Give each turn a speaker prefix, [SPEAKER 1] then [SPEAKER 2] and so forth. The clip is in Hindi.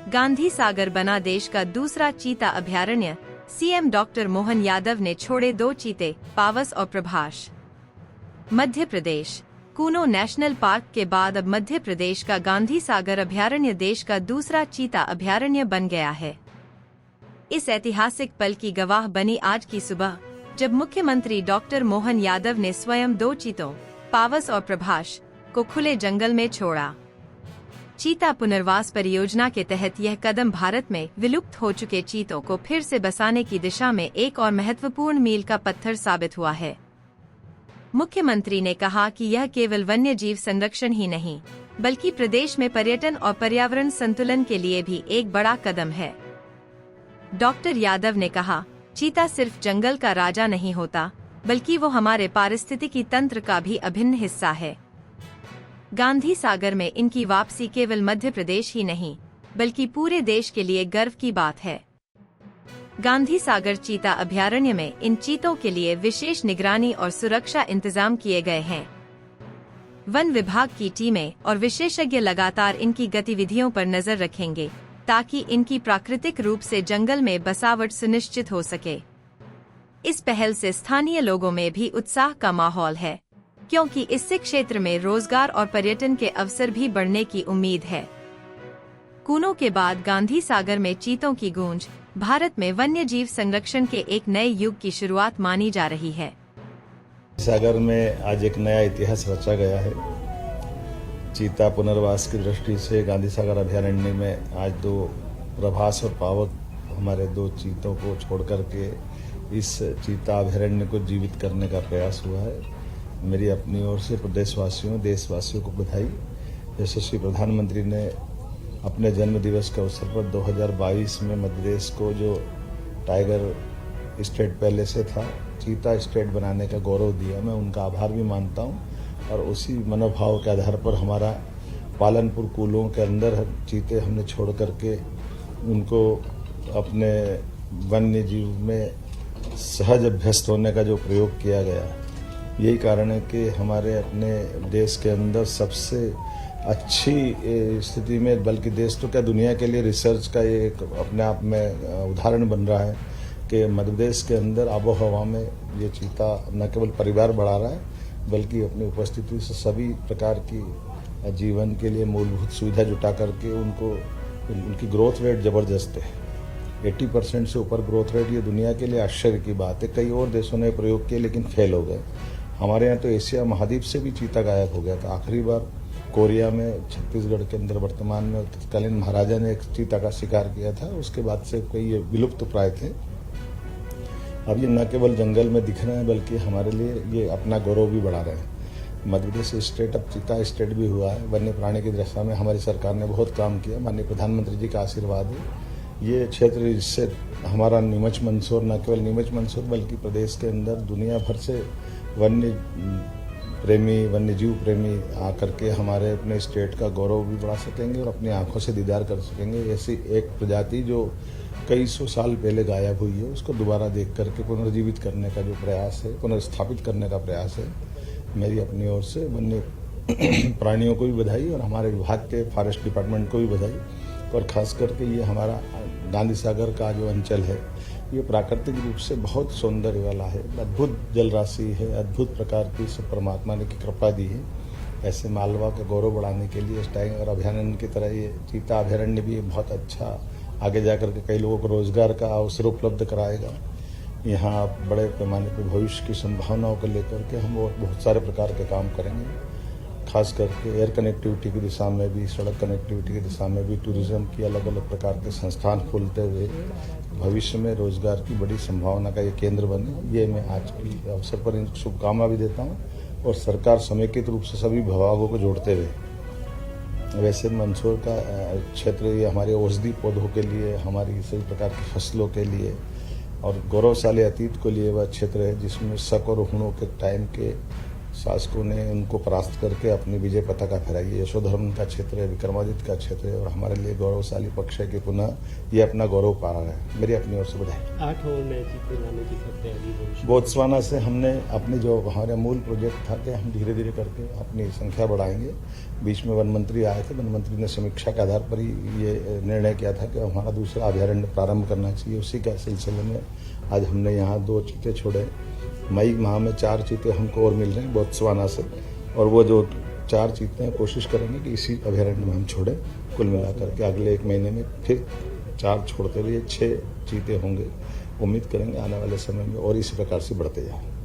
[SPEAKER 1] गांधी सागर बना देश का दूसरा चीता अभयारण्य। सीएम डॉक्टर मोहन यादव ने छोड़े 2 चीते, पावस और प्रभास। मध्य प्रदेश कूनो नेशनल पार्क के बाद अब मध्य प्रदेश का गांधी सागर अभयारण्य देश का दूसरा चीता अभयारण्य बन गया है। इस ऐतिहासिक पल की गवाह बनी आज की सुबह, जब मुख्यमंत्री डॉक्टर मोहन यादव ने स्वयं 2 चीतों, पावस और प्रभास, को खुले जंगल में छोड़ा। चीता पुनर्वास परियोजना के तहत यह कदम भारत में विलुप्त हो चुके चीतों को फिर से बसाने की दिशा में एक और महत्वपूर्ण मील का पत्थर साबित हुआ है। मुख्यमंत्री ने कहा कि यह केवल वन्य जीव संरक्षण ही नहीं, बल्कि प्रदेश में पर्यटन और पर्यावरण संतुलन के लिए भी एक बड़ा कदम है। डॉक्टर यादव ने कहा, चीता सिर्फ जंगल का राजा नहीं होता, बल्कि वो हमारे पारिस्थितिकी तंत्र का भी अभिन्न हिस्सा है। गांधी सागर में इनकी वापसी केवल मध्य प्रदेश ही नहीं, बल्कि पूरे देश के लिए गर्व की बात है। गांधी सागर चीता अभयारण्य में इन चीतों के लिए विशेष निगरानी और सुरक्षा इंतजाम किए गए हैं। वन विभाग की टीमें और विशेषज्ञ लगातार इनकी गतिविधियों पर नजर रखेंगे, ताकि इनकी प्राकृतिक रूप से जंगल में बसावट सुनिश्चित हो सके। इस पहल से स्थानीय लोगों में भी उत्साह का माहौल है, क्योंकि इससे क्षेत्र में रोजगार और पर्यटन के अवसर भी बढ़ने की उम्मीद है। कूनो के बाद गांधी सागर में चीतों की गूंज भारत में वन्य जीव संरक्षण के एक नए युग की शुरुआत मानी जा रही है।
[SPEAKER 2] सागर में आज एक नया इतिहास रचा गया है। चीता पुनर्वास की दृष्टि से गांधी सागर अभयारण्य में आज 2 प्रभास और पावक हमारे 2 चीतों को छोड़ करके इस चीता अभयारण्य को जीवित करने का प्रयास हुआ है। मेरी अपनी ओर से प्रदेशवासियों, देशवासियों को बधाई। यशस्वी प्रधानमंत्री ने अपने जन्म दिवस के अवसर पर 2022 में मध्य प्रदेश को जो टाइगर स्टेट पहले से था, चीता स्टेट बनाने का गौरव दिया। मैं उनका आभार भी मानता हूं। और उसी मनोभाव के आधार पर हमारा पालनपुर कूलों के अंदर चीते हमने छोड़ करके उनको अपने वन्य जीव में सहज अभ्यस्त होने का जो प्रयोग किया गया, यही कारण है कि हमारे अपने देश के अंदर सबसे अच्छी स्थिति में, बल्कि देश तो क्या दुनिया के लिए रिसर्च का ये एक अपने आप में उदाहरण बन रहा है कि मध्य प्रदेश के अंदर आबो हवा में ये चीता न केवल परिवार बढ़ा रहा है, बल्कि अपनी उपस्थिति से सभी प्रकार की जीवन के लिए मूलभूत सुविधा जुटा करके उनकी ग्रोथ रेट जबरदस्त है। 80% से ऊपर ग्रोथ रेट, ये दुनिया के लिए आश्चर्य की बात है। कई और देशों ने प्रयोग किए लेकिन फेल हो गए। हमारे यहाँ तो एशिया महाद्वीप से भी चीता गायब हो गया था। आखिरी बार कोरिया में, छत्तीसगढ़ के अंदर वर्तमान में तत्कालीन महाराजा ने एक चीता का शिकार किया था। उसके बाद से कई ये विलुप्त प्राय थे। अब ये न केवल जंगल में दिख रहे हैं, बल्कि हमारे लिए ये अपना गौरव भी बढ़ा रहे हैं। मध्य प्रदेश स्टेट अब चीता स्टेट भी हुआ है। वन्य प्राणी की दशा में हमारी सरकार ने बहुत काम किया। माननीय प्रधानमंत्री जी का आशीर्वाद है। ये क्षेत्र, इससे हमारा नीमच मंदसौर, न केवल नीमच मंदसौर बल्कि प्रदेश के अंदर दुनिया भर से वन्य प्रेमी, वन्य जीव प्रेमी आकर के हमारे अपने स्टेट का गौरव भी बढ़ा सकेंगे और अपनी आंखों से दीदार कर सकेंगे। ऐसी एक प्रजाति जो कई 100 साल पहले गायब हुई है, उसको दोबारा देख करके पुनर्जीवित करने का जो प्रयास है, पुनर्स्थापित करने का प्रयास है। मेरी अपनी ओर से वन्य प्राणियों को भी बधाई और हमारे विभाग के फॉरेस्ट डिपार्टमेंट को भी बधाई। और खास करके ये हमारा गांधी सागर का जो अंचल है, ये प्राकृतिक रूप से बहुत सौंदर्य वाला है। अद्भुत जल राशि है, अद्भुत प्रकार की सब परमात्मा ने की कृपा दी है। ऐसे मालवा का गौरव बढ़ाने के लिए इस टाइगर अभयारण्य की तरह ये चीता अभयारण्य भी बहुत अच्छा आगे जाकर के कई लोगों को रोजगार का अवसर उपलब्ध कराएगा। यहाँ बड़े पैमाने पर भविष्य की संभावनाओं को लेकर के हम बहुत सारे प्रकार के काम करेंगे। खास करके एयर कनेक्टिविटी की दिशा में भी, सड़क कनेक्टिविटी की दिशा में भी टूरिज्म की अलग अलग प्रकार के संस्थान खोलते हुए भविष्य में रोजगार की बड़ी संभावना का ये केंद्र बने। ये मैं आज की अवसर पर इन शुभकामना भी देता हूँ और सरकार समेकित रूप से सभी विभागों को जोड़ते हुए। वैसे मंदसौर का क्षेत्र ये हमारे औषधि पौधों के लिए, हमारी सभी प्रकार की फसलों के लिए और गौरवशाली अतीत को लिए वह क्षेत्र है जिसमें शक और हुणों के टाइम के शासकों ने उनको परास्त करके अपनी विजय पताका फहराई। यशोधर्म का क्षेत्र है, विक्रमादित्य का क्षेत्र है और हमारे लिए गौरवशाली पक्ष है कि पुनः ये अपना गौरव पा रहा है। मेरी अपनी ओर से बधाई।
[SPEAKER 3] 8 और नए चीते लाने की सब तैयारी
[SPEAKER 2] बोत्सवाना से हमने अपनी जो हमारा मूल प्रोजेक्ट था कि हम धीरे धीरे करके अपनी संख्या बढ़ाएंगे। बीच में वन मंत्री आए थे, वन मंत्री ने समीक्षा के आधार पर ही ये निर्णय किया था कि हमारा दूसरा अभ्यारण्य प्रारंभ करना चाहिए। उसी के सिलसिले में आज हमने यहाँ 2 चीते छोड़े। मई माह में 4 चीते हमको और मिल रहे हैं बोत्सवाना से, और वो जो 4 चीते हैं कोशिश करेंगे कि इसी अभ्यारण्य में हम छोड़ें। कुल मिलाकर के अगले 1 महीने में फिर 4 छोड़ते हुए 6 चीते होंगे। उम्मीद करेंगे आने वाले समय में और इसी प्रकार से बढ़ते जाएं।